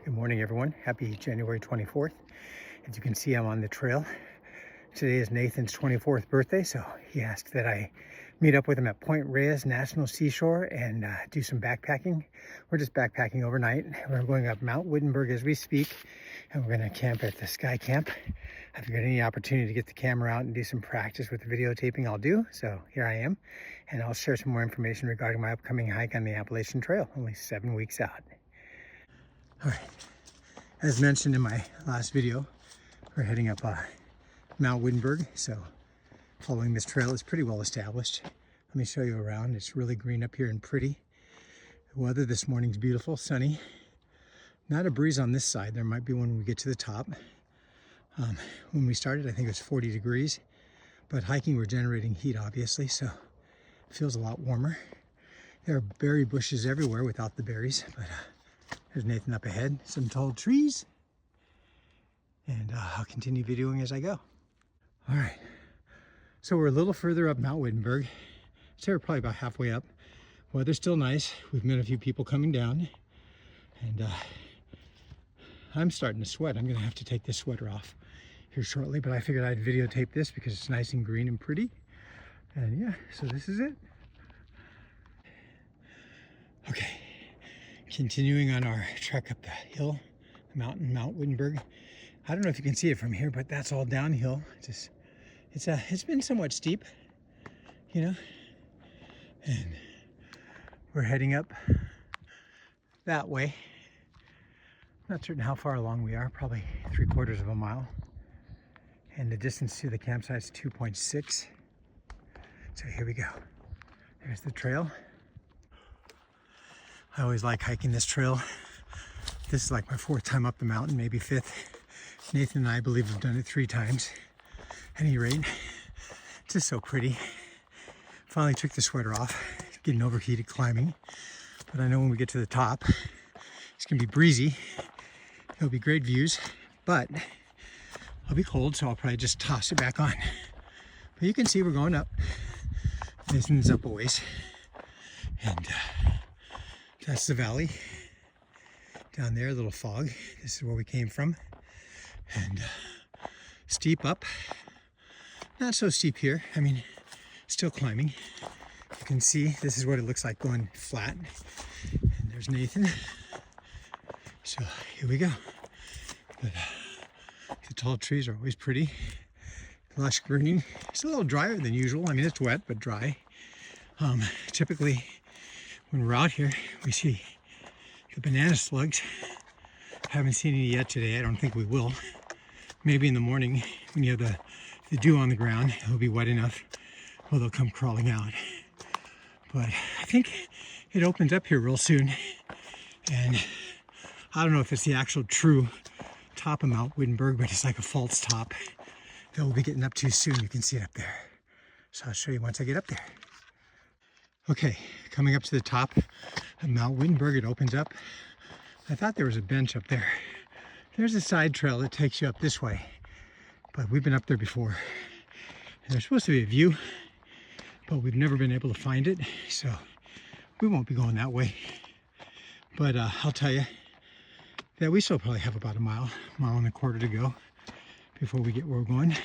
Good morning, everyone. Happy January 24th. As you can see, I'm on the trail. Today is Nathan's 24th birthday, so he asked that I meet up with him at Point Reyes National Seashore and do some backpacking. We're just backpacking overnight. We're going up Mount Wittenberg as we speak, and we're going to camp at the Sky Camp. If you get any opportunity to get the camera out and do some practice with the videotaping, I'll do. So here I am, and I'll share some more information regarding my upcoming hike on the Appalachian Trail, only 7 weeks out. All right, as mentioned in my last video, we're heading up Mount Wittenberg. So following this trail is pretty well established. Let me show you around. It's really green up here and pretty. The weather this morning's beautiful, sunny. Not a breeze on this side. There might be one when we get to the top. When we started, I think it was 40 degrees, but hiking we're generating heat obviously, so it feels a lot warmer. There are berry bushes everywhere without the berries, but there's Nathan up ahead, some tall trees, and I'll continue videoing as I go. All right, so we're a little further up Mount Wittenberg. So we're probably about halfway up. Weather's still nice. We've met a few people coming down, and I'm starting to sweat. I'm gonna have to take this sweater off here shortly, but I figured I'd videotape this because it's nice and green and pretty. And yeah, so this is it. Okay. Continuing on our trek up the hill, the mountain, Mount Wittenberg. I don't know if you can see it from here, but that's all downhill. It's been somewhat steep, you know, and we're heading up that way. Not certain how far along we are, probably 3/4 of a mile. And the distance to the campsite is 2.6. So here we go. There's the trail. I always like hiking this trail. This is like my 4th time up the mountain, maybe 5th. Nathan and I believe have done it 3 times. At any rate, it's just so pretty. Finally took the sweater off, getting overheated climbing. But I know when we get to the top, it's gonna be breezy. It'll be great views, but I'll be cold, so I'll probably just toss it back on. But you can see we're going up. Nathan's up a ways. And that's the valley. Down there, a little fog. This is where we came from. And steep up. Not so steep here. I mean, still climbing. You can see this is what it looks like going flat. And there's Nathan. So here we go. But the tall trees are always pretty. Lush green. It's a little drier than usual. I mean, it's wet, but dry. Typically, when we're out here, we see the banana slugs. Haven't seen any yet today. I don't think we will. Maybe in the morning when you have the dew on the ground, it'll be wet enough where they'll come crawling out. But I think it opens up here real soon. And I don't know if it's the actual true top of Mount Wittenberg, but it's like a false top that we'll be getting up to soon. You can see it up there. So I'll show you once I get up there. Okay, coming up to the top of Mount Wittenberg, it opens up. I thought there was a bench up there. There's a side trail that takes you up this way, but we've been up there before. And there's supposed to be a view, but we've never been able to find it, so we won't be going that way. But I'll tell you that we still probably have about a mile and a quarter to go before we get where we're going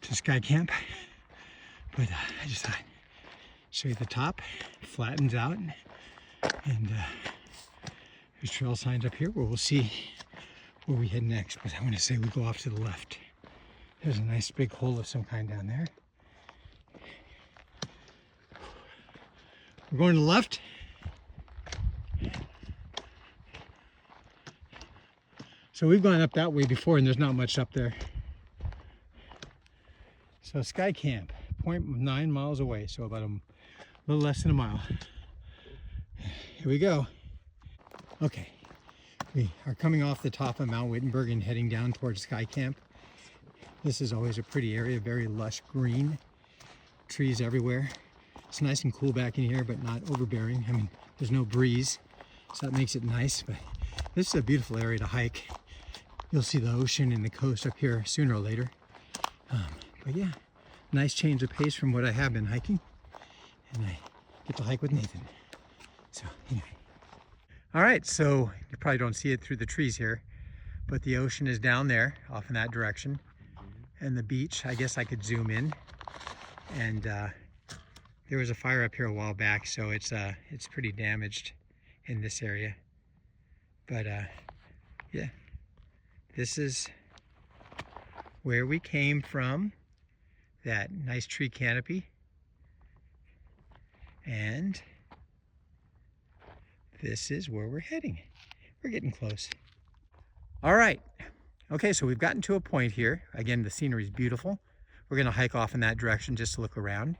to Sky Camp. But I just thought show you the top. It flattens out, and there's trail signs up here where we'll see where we head next. But I want to say we go off to the left. There's a nice big hole of some kind down there. We're going to the left. So we've gone up that way before, and there's not much up there. So Sky Camp, 0.9 miles away, so about a little less than a mile. Here we go. Okay, we are coming off the top of Mount Wittenberg and heading down towards Sky Camp. This is always a pretty area, very lush green, trees everywhere. It's nice and cool back in here, but not overbearing. I mean, there's no breeze, so that makes it nice, but this is a beautiful area to hike. You'll see the ocean and the coast up here sooner or later. But yeah, nice change of pace from what I have been hiking. And I get to hike with Nathan. So anyway, All right, so you probably don't see it through the trees here, but the ocean is down there off in that direction. And the beach, I guess I could zoom in. And there was a fire up here a while back, so it's pretty damaged in this area. But yeah, this is where we came from, that nice tree canopy. And this is where we're heading. We're getting close. All right. Okay, so we've gotten to a point here. Again, the scenery is beautiful. We're gonna hike off in that direction just to look around.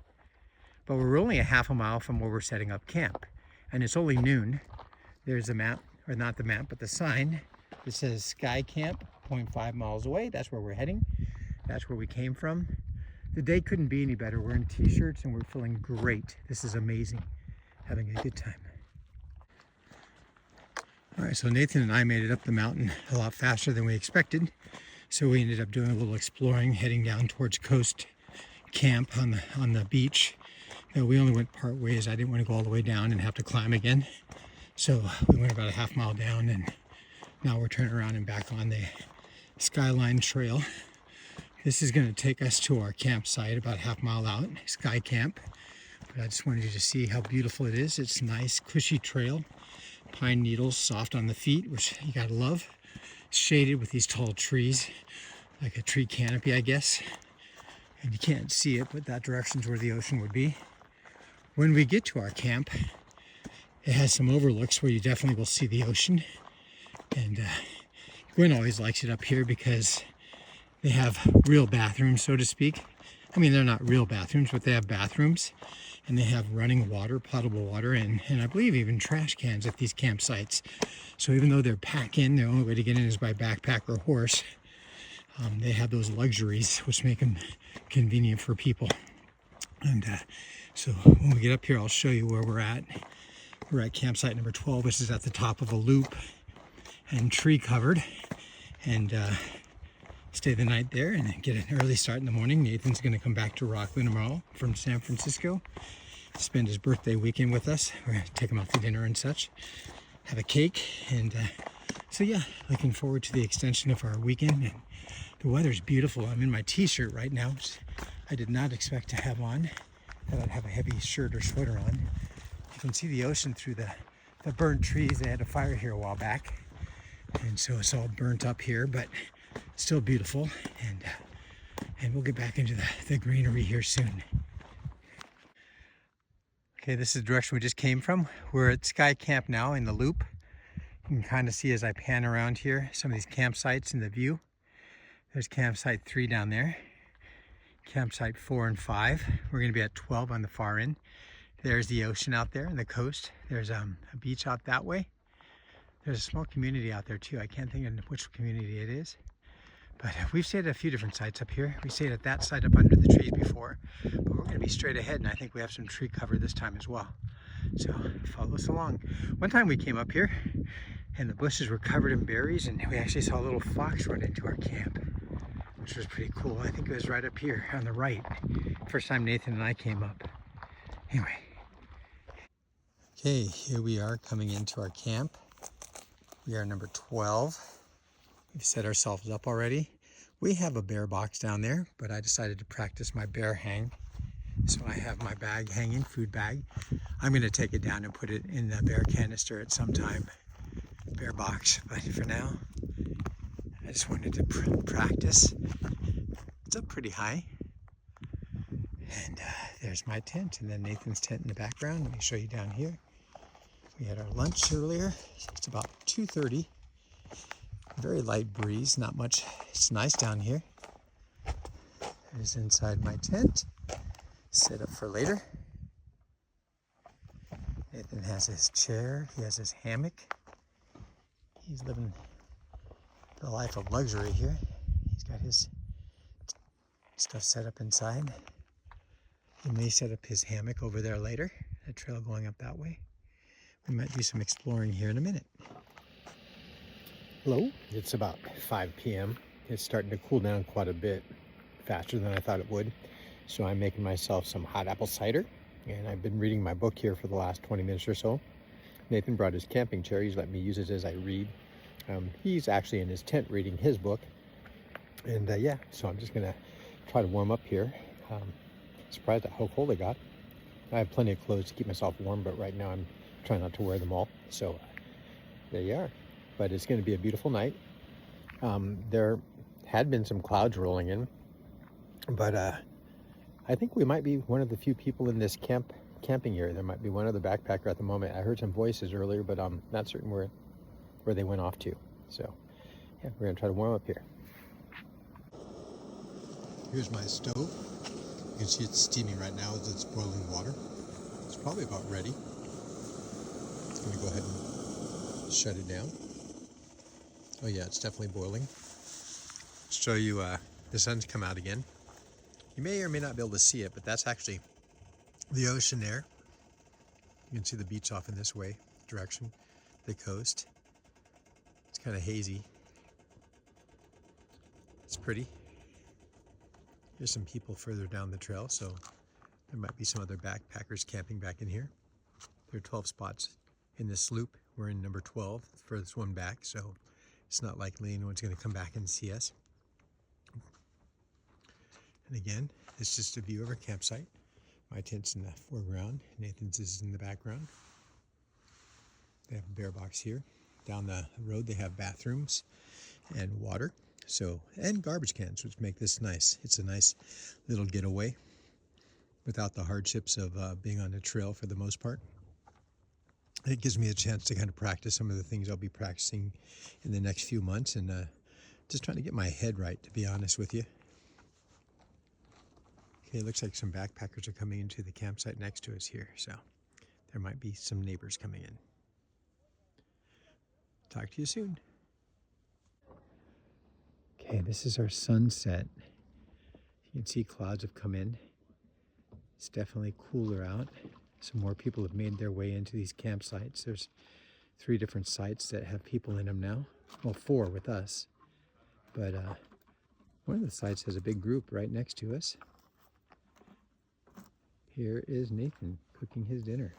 But we're only a half a mile from where we're setting up camp. And it's only noon. There's a map, or not the map, but the sign that says Sky Camp, 0.5 miles away. That's where we're heading. That's where we came from. The day couldn't be any better. We're in t-shirts and we're feeling great. This is amazing. Having a good time. All right, so Nathan and I made it up the mountain a lot faster than we expected. So we ended up doing a little exploring, heading down towards Coast Camp on the beach. We only went part ways. I didn't want to go all the way down and have to climb again. So we went about a half mile down, and now we're turning around and back on the Skyline Trail. This is going to take us to our campsite about a half mile out, Sky Camp. But I just wanted you to see how beautiful it is. It's a nice, cushy trail. Pine needles, soft on the feet, which you gotta love. Shaded with these tall trees, like a tree canopy, I guess. And you can't see it, but that direction's where the ocean would be. When we get to our camp, it has some overlooks where you definitely will see the ocean. And Gwen always likes it up here because they have real bathrooms, so to speak. I mean, they're not real bathrooms, but they have bathrooms. And they have running water, potable water, and I believe even trash cans at these campsites. So even though they're packed in, the only way to get in is by backpack or horse. They have those luxuries, which make them convenient for people. And so when we get up here, I'll show you where we're at. We're at campsite number 12, which is at the top of a loop and tree covered. And stay the night there and get an early start in the morning. Nathan's going to come back to Rockland tomorrow from San Francisco, spend his birthday weekend with us. We're going to take him out to dinner and such, have a cake, and so yeah, looking forward to the extension of our weekend. And the weather's beautiful. I'm in my t-shirt right now, which I did not expect to have on. That I'd have a heavy shirt or sweater on. You can see the ocean through the burnt trees. They had a fire here a while back, and so it's all burnt up here, but still beautiful, and we'll get back into the greenery here soon. Okay, this is the direction we just came from. We're at Sky Camp now in the loop. You can kind of see as I pan around here some of these campsites in the view. There's campsite 3 down there, campsite 4 and 5. We're going to be at 12 on the far end. There's the ocean out there and the coast. There's a beach out that way. There's a small community out there too. I can't think of which community it is. But we've stayed at a few different sites up here. We stayed at that site up under the trees before, but we're going to be straight ahead, and I think we have some tree cover this time as well. So follow us along. One time we came up here, and the bushes were covered in berries, and we actually saw a little fox run into our camp, which was pretty cool. I think it was right up here on the right. First time Nathan and I came up. Anyway. Okay, here we are coming into our camp. We are number 12. We've set ourselves up already. We have a bear box down there, but I decided to practice my bear hang. So I have my bag hanging, food bag. I'm gonna take it down and put it in the bear canister at some time, bear box. But for now, I just wanted to practice. It's up pretty high. And there's my tent, and then Nathan's tent in the background. Let me show you down here. We had our lunch earlier. It's about 2:30. Very light breeze, not much. It's nice down here. There's inside my tent, set up for later. Nathan has his chair, he has his hammock. He's living the life of luxury here. He's got his stuff set up inside. He may set up his hammock over there later, the trail going up that way. We might do some exploring here in a minute. Hello, it's about 5 p.m. It's starting to cool down quite a bit faster than I thought it would. So I'm making myself some hot apple cider, and I've been reading my book here for the last 20 minutes or so. Nathan brought his camping chair. He's let me use it as I read. He's actually in his tent reading his book. And yeah, so I'm just gonna try to warm up here. Surprised at how cold it got. I have plenty of clothes to keep myself warm, but right now I'm trying not to wear them all. So there you are. But it's gonna be a beautiful night. There had been some clouds rolling in, but I think we might be one of the few people in this camping area. There might be one other backpacker at the moment. I heard some voices earlier, but I'm not certain where they went off to. So yeah, we're gonna try to warm up here. Here's my stove. You can see it's steaming right now as it's boiling water. It's probably about ready. I'm going to go ahead and shut it down. Oh yeah, it's definitely boiling. Show you the sun's come out again. You may or may not be able to see it, but that's actually the ocean there. You can see the beach off in this way direction, the coast. It's kind of hazy. It's pretty. There's some people further down the trail, so there might be some other backpackers camping back in here. There are 12 spots in this loop. We're in number 12, the furthest one back, so it's not likely anyone's going to come back and see us. And again, it's just a view of our campsite. My tent's in the foreground, Nathan's is in the background. They have a bear box here. Down the road they have bathrooms and water. And garbage cans, which make this nice. It's a nice little getaway without the hardships of being on the trail for the most part. It gives me a chance to kind of practice some of the things I'll be practicing in the next few months, and just trying to get my head right, to be honest with you. Okay, it looks like some backpackers are coming into the campsite next to us here, so there might be some neighbors coming in. Talk to you soon. Okay, this is our sunset. You can see clouds have come in. It's definitely cooler out. Some more people have made their way into these campsites. There's 3 different sites that have people in them now. Well, 4 with us. But one of the sites has a big group right next to us. Here is Nathan cooking his dinner.